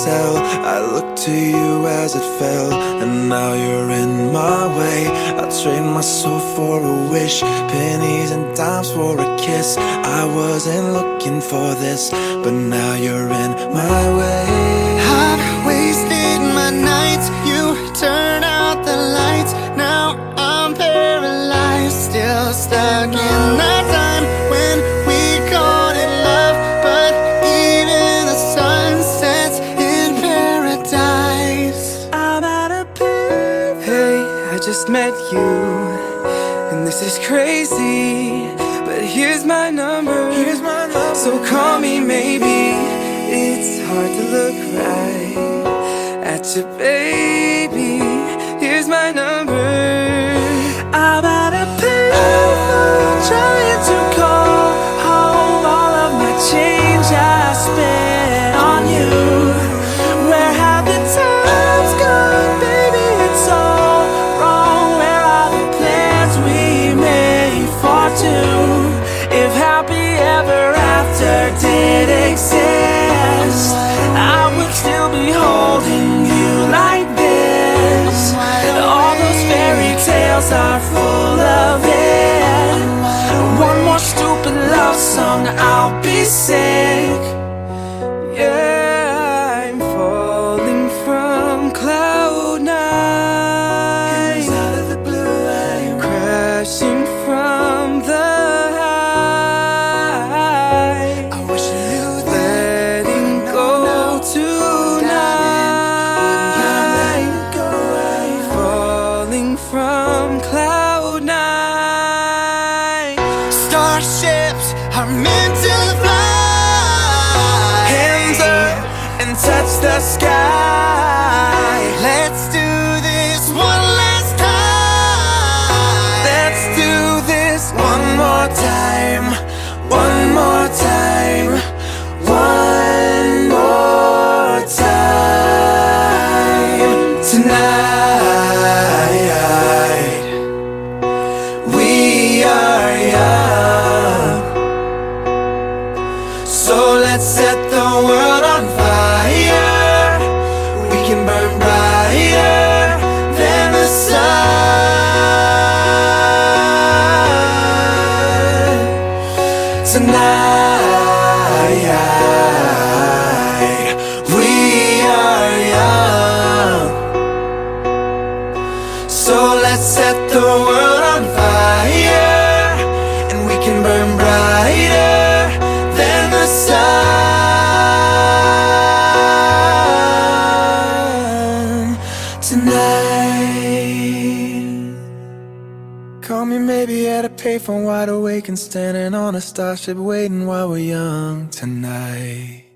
tell. I looked to you as it fell, and now you're in my way. I trade my soul for a wish, pennies and dimes for a kiss. I wasn't looking for this, but now you're in my way. I've wasted my nights, you turn out the lights. Now I'm paralyzed, still stuck in that time when we called it love. But even the sun sets in paradise. I'm out of payphone. Hey, I just met you, and this is crazy, but here's my number. So call me maybe. It's hard to look right at you, baby. Here's my number. I'm out of payphone, trying to call home all of my change I spent on you. Where have the times gone, baby? It's all wrong. Where are the plans we made for two? If happy ever after did exist, I would still be holding you like this. All those fairy tales are full of it. One more stupid love song, I'll be sick. Yeah, I'm falling from cloud nine, out of the blue, I'm crashing from the high. I wish you knew Letting go tonight, falling from cloud nine. starships are meant to fly. Hands up and touch the sky. Let's do this one last time. Let's do this one more time. One more time. One more time. Tonight, we are young, so let's set the world on fire. We can burn brighter than the sun. Tonight, we are young, so let's set the world on fire, and we can burn brighter than the sun. Tonight, call me maybe at a payphone, wide awake and standing on a starship, waiting while we're young. Tonight.